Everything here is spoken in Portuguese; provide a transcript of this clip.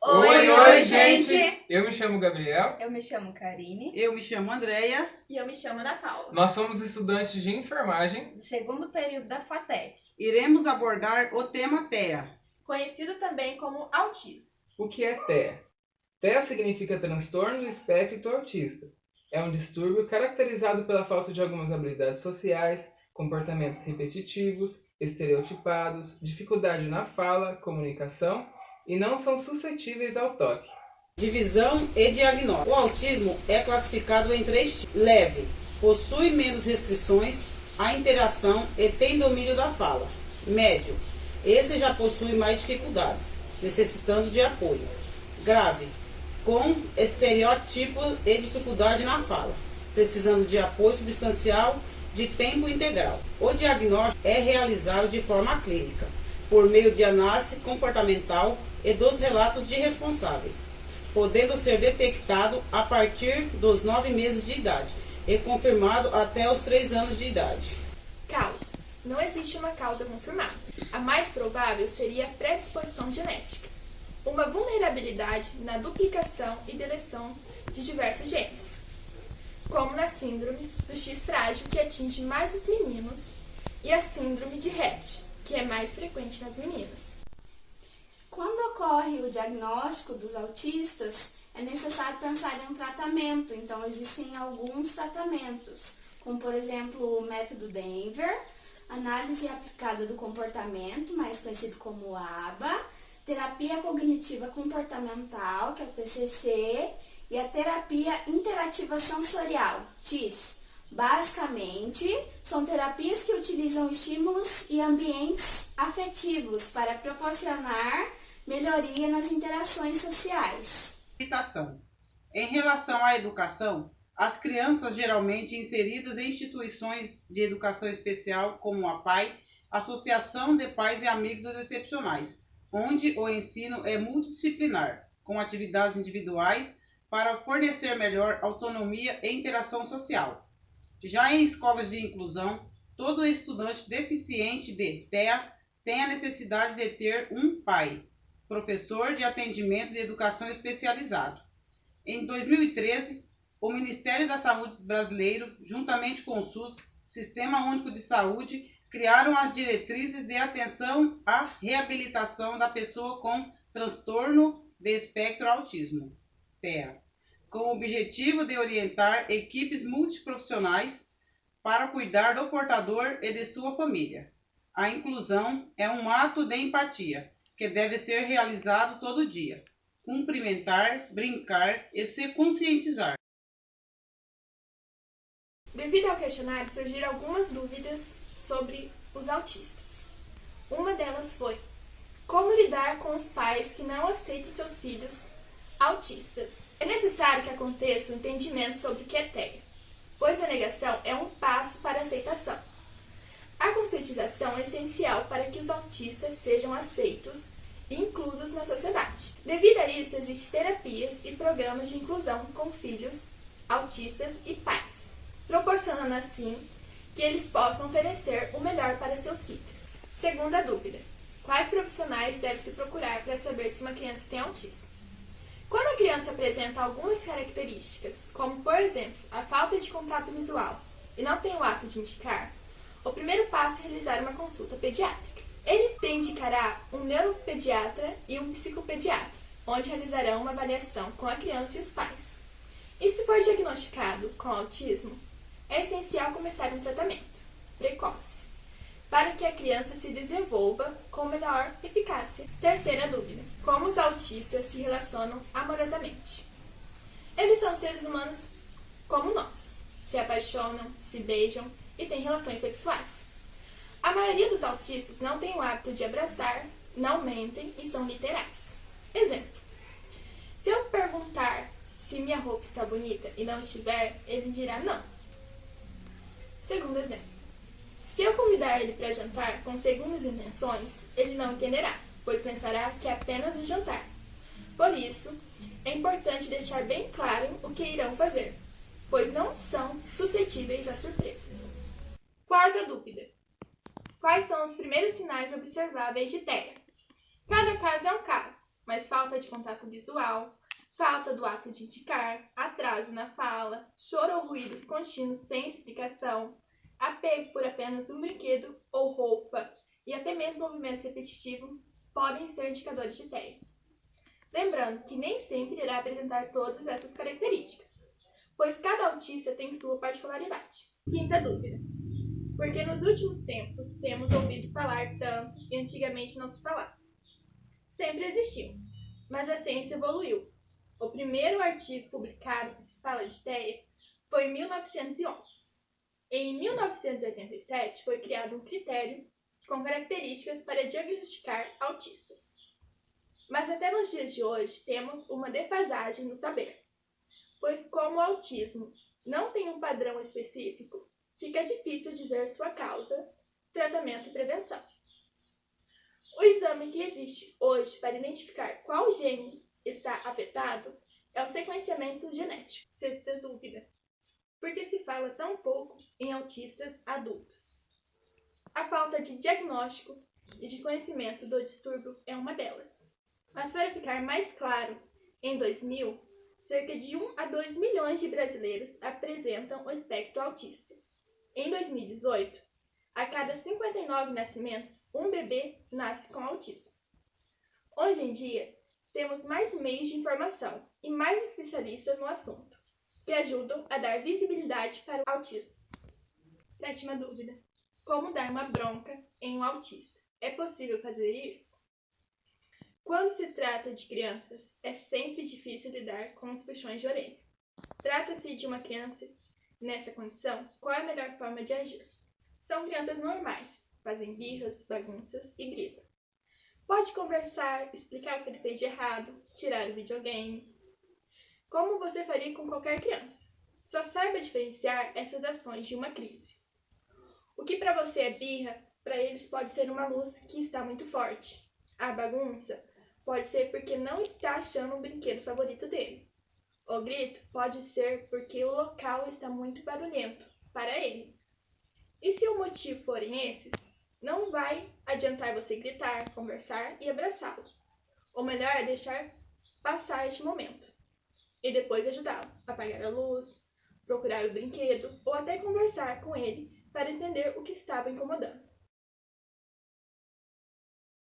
Oi, gente! Eu me chamo Gabriel. Eu me chamo Karine. Eu me chamo Andreia. E eu me chamo Ana Paula. Nós somos estudantes de enfermagem Do segundo período da FATEC. Iremos abordar o tema TEA, conhecido também como autismo. O que é TEA? TEA significa transtorno do espectro autista. É um distúrbio caracterizado pela falta de algumas habilidades sociais, comportamentos repetitivos, estereotipados, dificuldade na fala, comunicação e não são suscetíveis ao toque. Divisão e diagnóstico. O autismo é classificado em 3 tipos. Leve, possui menos restrições à interação e tem domínio da fala. Médio, esse já possui mais dificuldades, necessitando de apoio. Grave, com estereotipos e dificuldade na fala, precisando de apoio substancial de tempo integral. O diagnóstico é realizado de forma clínica, por meio de análise comportamental e dos relatos de responsáveis, podendo ser detectado a partir dos 9 meses de idade e confirmado até os 3 anos de idade. Causa. Não existe uma causa confirmada. A mais provável seria a predisposição genética, uma vulnerabilidade na duplicação e deleção de diversos genes, como nas síndromes do X frágil, que atinge mais os meninos, e a síndrome de Rett, que é mais frequente nas meninas. Quando ocorre o diagnóstico dos autistas, é necessário pensar em um tratamento. Então, existem alguns tratamentos, como, por exemplo, o método Denver, análise aplicada do comportamento, mais conhecido como ABA, terapia cognitiva comportamental, que é o TCC, e a terapia interativa sensorial, TIS. Basicamente, são terapias que utilizam estímulos e ambientes afetivos para proporcionar melhoria nas interações sociais. Em relação à educação, as crianças geralmente inseridas em instituições de educação especial, como a PAI, Associação de Pais e Amigos Excepcionais, onde o ensino é multidisciplinar, com atividades individuais para fornecer melhor autonomia e interação social. Já em escolas de inclusão, todo estudante deficiente de TEA tem a necessidade de ter um PAI, professor de atendimento de educação especializado. Em 2013, o Ministério da Saúde brasileiro, juntamente com o SUS, Sistema Único de Saúde, criaram as diretrizes de atenção à reabilitação da pessoa com transtorno de espectro autismo, TEA, com o objetivo de orientar equipes multiprofissionais para cuidar do portador e de sua família. A inclusão é um ato de empatia, que deve ser realizado todo dia. Cumprimentar, brincar e se conscientizar. Devido ao questionário, surgiram algumas dúvidas sobre os autistas. Uma delas foi: como lidar com os pais que não aceitam seus filhos autistas? É necessário que aconteça um entendimento sobre o que é TEA, pois a negação é um passo para a aceitação. A conscientização é essencial para que os autistas sejam aceitos e inclusos na sociedade. Devido a isso, existem terapias e programas de inclusão com filhos autistas e pais, proporcionando assim que eles possam oferecer o melhor para seus filhos. Segunda dúvida: quais profissionais deve-se procurar para saber se uma criança tem autismo? Quando a criança apresenta algumas características, como por exemplo, a falta de contato visual e não tem o hábito de indicar, o primeiro passo é realizar uma consulta pediátrica. Ele indicará um neuropediatra e um psicopediatra, onde realizarão uma avaliação com a criança e os pais. E se for diagnosticado com autismo, é essencial começar um tratamento precoce, para que a criança se desenvolva com melhor eficácia. Terceira dúvida: como os autistas se relacionam amorosamente? Eles são seres humanos como nós, se apaixonam, se beijam e têm relações sexuais. A maioria dos autistas não tem o hábito de abraçar, não mentem e são literais. Exemplo: se eu perguntar se minha roupa está bonita e não estiver, ele dirá não. Segundo exemplo: se eu convidar ele para jantar com segundas intenções, ele não entenderá, pois pensará que é apenas um jantar. Por isso, é importante deixar bem claro o que irão fazer, pois não são suscetíveis a surpresas. Quarta dúvida: quais são os primeiros sinais observáveis de TEA? Cada caso é um caso, mas falta de contato visual, falta do ato de indicar, atraso na fala, choro ou ruídos contínuos sem explicação, apego por apenas um brinquedo ou roupa e até mesmo movimentos repetitivos podem ser indicadores de TEA. Lembrando que nem sempre irá apresentar todas essas características, pois cada autista tem sua particularidade. Quinta dúvida. Porque nos últimos tempos temos ouvido falar tanto e antigamente não se falava. Sempre existiu, mas a ciência evoluiu. O primeiro artigo publicado que se fala de TEA foi em 1911. Em 1987 foi criado um critério com características para diagnosticar autistas. Mas até nos dias de hoje temos uma defasagem no saber, pois como o autismo não tem um padrão específico, fica difícil dizer sua causa, tratamento e prevenção. O exame que existe hoje para identificar qual gene está afetado é o sequenciamento genético. Sexta dúvida. Por que se fala tão pouco em autistas adultos? A falta de diagnóstico e de conhecimento do distúrbio é uma delas. Mas para ficar mais claro, em 2000, cerca de 1 a 2 milhões de brasileiros apresentam o espectro autista. Em 2018, a cada 59 nascimentos, um bebê nasce com autismo. Hoje em dia, temos mais meios de informação e mais especialistas no assunto, que ajudam a dar visibilidade para o autismo. Sétima dúvida. Como dar uma bronca em um autista? É possível fazer isso? Quando se trata de crianças, é sempre difícil lidar com os puxões de orelha. Trata-se de uma criança nessa condição, qual é a melhor forma de agir? São crianças normais, fazem birras, bagunças e gritam. Pode conversar, explicar o que ele fez de errado, tirar o videogame. Como você faria com qualquer criança? Só saiba diferenciar essas ações de uma crise. O que para você é birra, para eles pode ser uma luz que está muito forte. A bagunça pode ser porque não está achando o brinquedo favorito dele. O grito pode ser porque o local está muito barulhento para ele. E se o motivo forem esses, não vai adiantar você gritar, conversar e abraçá-lo. O melhor é deixar passar este momento e depois ajudá-lo a apagar a luz, procurar o brinquedo ou até conversar com ele para entender o que estava incomodando.